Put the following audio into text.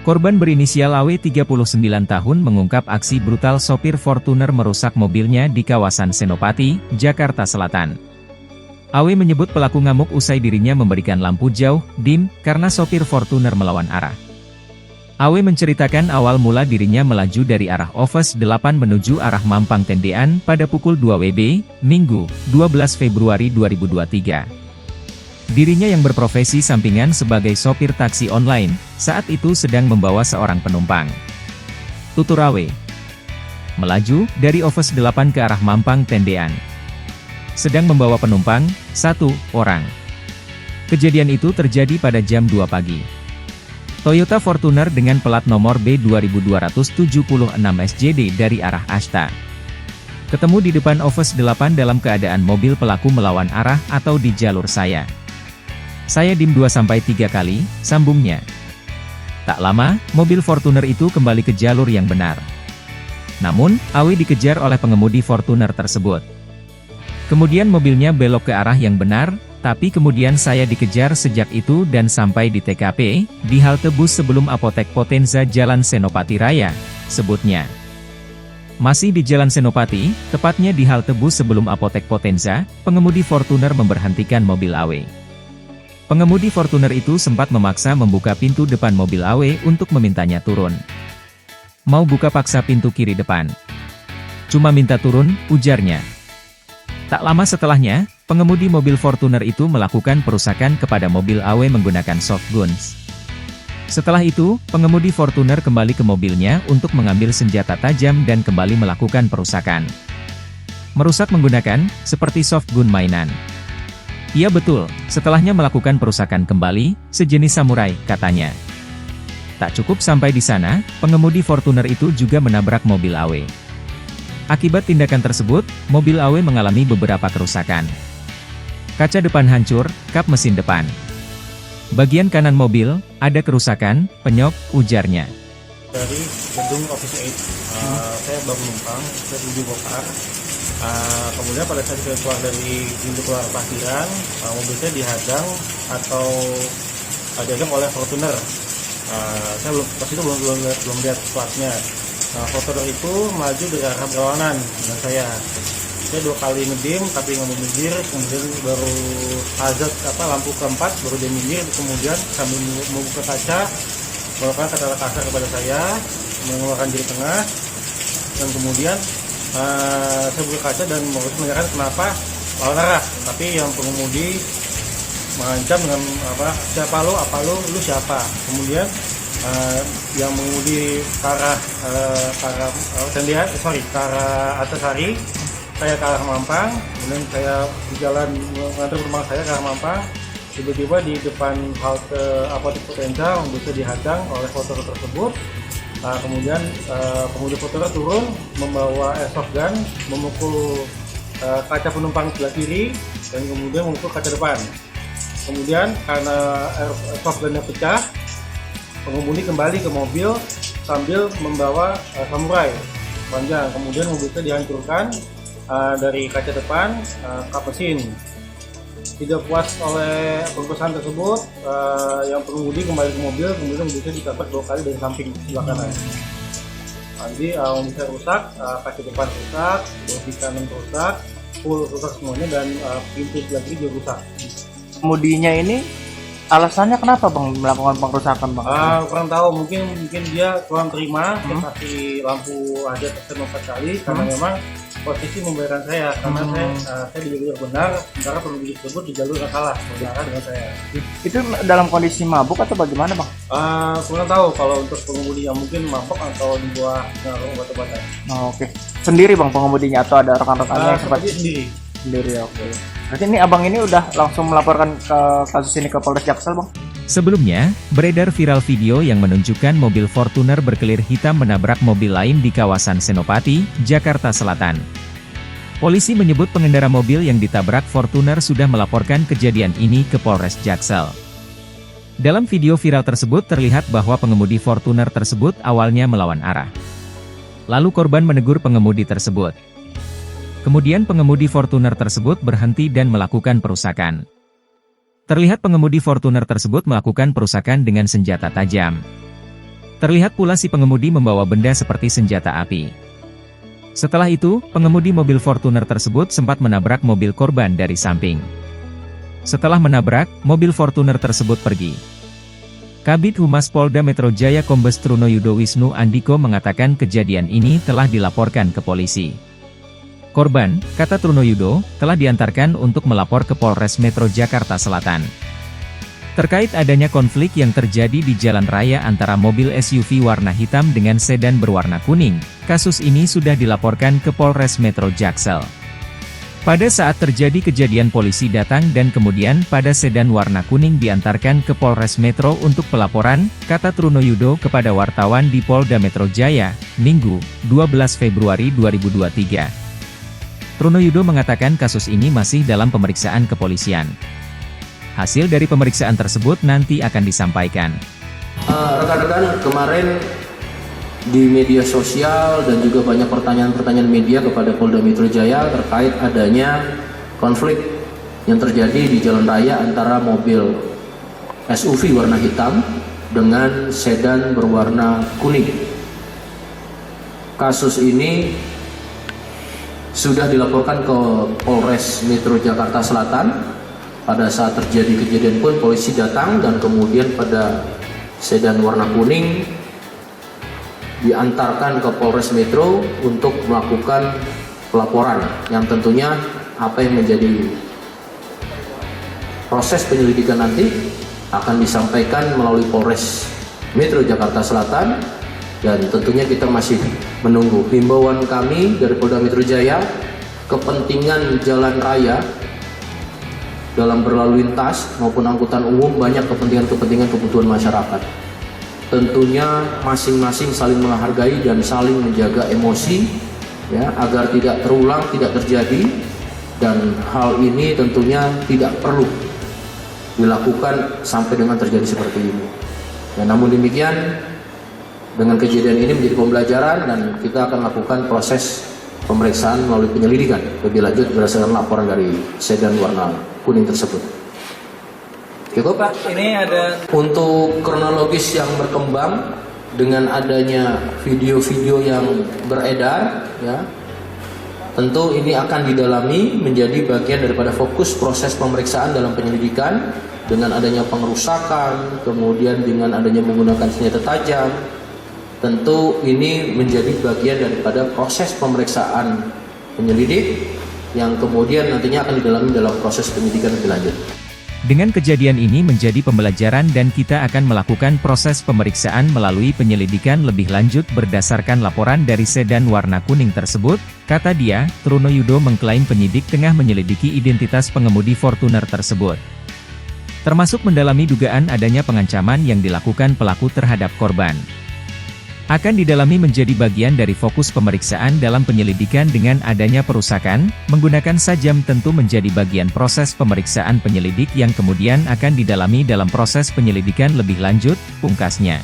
Korban berinisial AW 39 tahun mengungkap aksi brutal sopir Fortuner merusak mobilnya di kawasan Senopati, Jakarta Selatan. AW menyebut pelaku ngamuk usai dirinya memberikan lampu jauh, dim, karena sopir Fortuner melawan arah. AW menceritakan awal mula dirinya melaju dari arah Office 8 menuju arah Mampang Tendean pada pukul 2 WB, Minggu, 12 Februari 2023. Dirinya yang berprofesi sampingan sebagai sopir taksi online, saat itu sedang membawa seorang penumpang. Tutur AW. Melaju, dari Office 8 ke arah Mampang Tendean. Sedang membawa penumpang, 1 orang. Kejadian itu terjadi pada jam 2 pagi. Toyota Fortuner dengan plat nomor B2276 SJD dari arah Ashta. Ketemu di depan Office 8 dalam keadaan mobil pelaku melawan arah atau di jalur saya. Saya dim 2-3 kali, sambungnya. Tak lama, mobil Fortuner itu kembali ke jalur yang benar. Namun, AW dikejar oleh pengemudi Fortuner tersebut. Kemudian mobilnya belok ke arah yang benar, tapi kemudian saya dikejar sejak itu dan sampai di TKP, di halte bus sebelum Apotek Potenza Jalan Senopati Raya, sebutnya. Masih di Jalan Senopati, tepatnya di halte bus sebelum Apotek Potenza, pengemudi Fortuner memberhentikan mobil AW. Pengemudi Fortuner itu sempat memaksa membuka pintu depan mobil AW untuk memintanya turun. Mau buka paksa pintu kiri depan. Cuma minta turun, ujarnya. Tak lama setelahnya, pengemudi mobil Fortuner itu melakukan perusakan kepada mobil AW menggunakan soft guns. Setelah itu, pengemudi Fortuner kembali ke mobilnya untuk mengambil senjata tajam dan kembali melakukan perusakan. Merusak menggunakan, seperti soft gun mainan. Iya betul, setelahnya melakukan perusakan kembali, sejenis samurai, katanya. Tak cukup sampai di sana, pengemudi Fortuner itu juga menabrak mobil AW. Akibat tindakan tersebut, mobil AW mengalami beberapa kerusakan. Kaca depan hancur, kap mesin depan. Bagian kanan mobil, ada kerusakan, penyok, ujarnya. Dari gedung Office 8, saya baru numpang, saya menuju Bokar. Kemudian pada saat saya keluar dari pintu keluar parkiran, mobil saya dihadang atau dihadang oleh Fortuner. Saya pas itu belum lihat platnya. Fortuner itu maju dari arah berlawanan dengan saya. Saya 2 kali ngedim tapi nggak mau minggir, kemudian baru hazard lampu keempat baru dia minggir, kemudian sambil membuka kaca melakukan kata kasar kepada saya, mengeluarkan jari tengah, dan kemudian saya buka kaca dan menanyakan kenapa lawan arah, tapi yang pengemudi mengancam dengan siapa lo, lu siapa. Kemudian yang mengemudi ke arah Antasari, saya ke arah Mampang, kemudian saya di jalan mengantar rumah saya ke arah Mampang. Tiba-tiba di depan halte Apotek Potenza bisa dihadang oleh Fortuner tersebut. Kemudian pengemudi Fortuner turun membawa airsoft gun, memukul kaca penumpang sebelah kiri dan kemudian memukul kaca depan. Kemudian karena airsoft gunnya pecah, pengemudi kembali ke mobil sambil membawa samurai panjang. Kemudian mobilnya dihancurkan dari kaca depan, kap mesin. Tidak puas oleh perusahaan tersebut, yang pengemudi kembali ke mobil, kemudian mobilnya ditabrak 2 kali dari samping sebelah kanan. Jadi mobilnya rusak, kaca depan rusak, bodi kanan rusak, full rusak semuanya, dan pintu sebelah kiri juga rusak. Kemudinya ini alasannya kenapa bang melakukan pengrusakan bang? Kurang tahu, mungkin dia kurang terima. Saya kasih lampu aja 4 kali karena memang posisi membayarkan saya, karena saya di jalur benar, sementara pengemudi tersebut di jalur yang salah, berbeda dengan saya. Itu dalam kondisi mabuk atau bagaimana bang? Kurang tahu kalau untuk pengemudi yang mungkin mabuk atau di bawah pengaruh obat-obatan. Oke. Sendiri bang pengemudinya atau ada rekan-rekannya yang seperti sendiri? Sendiri, oke. Berarti ini abang ini udah langsung melaporkan ke kasus ini ke Polres Jaksel bang? Sebelumnya, beredar viral video yang menunjukkan mobil Fortuner berkelir hitam menabrak mobil lain di kawasan Senopati, Jakarta Selatan. Polisi menyebut pengendara mobil yang ditabrak Fortuner sudah melaporkan kejadian ini ke Polres Jaksel. Dalam video viral tersebut terlihat bahwa pengemudi Fortuner tersebut awalnya melawan arah. Lalu korban menegur pengemudi tersebut. Kemudian pengemudi Fortuner tersebut berhenti dan melakukan perusakan. Terlihat pengemudi Fortuner tersebut melakukan perusakan dengan senjata tajam. Terlihat pula si pengemudi membawa benda seperti senjata api. Setelah itu, pengemudi mobil Fortuner tersebut sempat menabrak mobil korban dari samping. Setelah menabrak, mobil Fortuner tersebut pergi. Kabid Humas Polda Metro Jaya Kombes Trunoyudo Wisnu Andiko mengatakan kejadian ini telah dilaporkan ke polisi. Korban, kata Trunoyudo, telah diantarkan untuk melapor ke Polres Metro Jakarta Selatan. Terkait adanya konflik yang terjadi di jalan raya antara mobil SUV warna hitam dengan sedan berwarna kuning, kasus ini sudah dilaporkan ke Polres Metro Jaksel. Pada saat terjadi kejadian polisi datang dan kemudian pada sedan warna kuning diantarkan ke Polres Metro untuk pelaporan, kata Trunoyudo kepada wartawan di Polda Metro Jaya, Minggu, 12 Februari 2023. Trunoyudo mengatakan kasus ini masih dalam pemeriksaan kepolisian. Hasil dari pemeriksaan tersebut nanti akan disampaikan. Rekan-rekan, kemarin di media sosial dan juga banyak pertanyaan-pertanyaan media kepada Polda Metro Jaya terkait adanya konflik yang terjadi di jalan raya antara mobil SUV warna hitam dengan sedan berwarna kuning. Kasus ini sudah dilaporkan ke Polres Metro Jakarta Selatan. Pada saat terjadi kejadian pun polisi datang dan kemudian pada sedan warna kuning diantarkan ke Polres Metro untuk melakukan pelaporan yang tentunya apa yang menjadi proses penyelidikan nanti akan disampaikan melalui Polres Metro Jakarta Selatan, dan tentunya kita masih menunggu himbauan kami dari Polda Metro Jaya. Kepentingan jalan raya dalam berlalu lintas maupun angkutan umum banyak kepentingan kebutuhan masyarakat. Tentunya masing-masing saling menghargai dan saling menjaga emosi, ya, agar tidak terulang, tidak terjadi, dan hal ini tentunya tidak perlu dilakukan sampai dengan terjadi seperti ini. Ya, namun demikian, dengan kejadian ini menjadi pembelajaran dan kita akan lakukan proses pemeriksaan melalui penyelidikan lebih lanjut berdasarkan laporan dari sedan warna kuning tersebut. Cukup Pak, ini ada untuk kronologis yang berkembang dengan adanya video-video yang beredar, ya. Tentu ini akan didalami menjadi bagian daripada fokus proses pemeriksaan dalam penyelidikan dengan adanya pengerusakan, kemudian dengan adanya menggunakan senjata tajam. Tentu ini menjadi bagian daripada proses pemeriksaan penyelidik yang kemudian nantinya akan didalami dalam proses penyidikan lebih lanjut. Dengan kejadian ini menjadi pembelajaran dan kita akan melakukan proses pemeriksaan melalui penyelidikan lebih lanjut berdasarkan laporan dari sedan warna kuning tersebut, kata dia. Trunoyudo mengklaim penyidik tengah menyelidiki identitas pengemudi Fortuner tersebut. Termasuk mendalami dugaan adanya pengancaman yang dilakukan pelaku terhadap korban. Akan didalami menjadi bagian dari fokus pemeriksaan dalam penyelidikan dengan adanya perusakan, menggunakan sajam tentu menjadi bagian proses pemeriksaan penyelidik yang kemudian akan didalami dalam proses penyelidikan lebih lanjut, pungkasnya.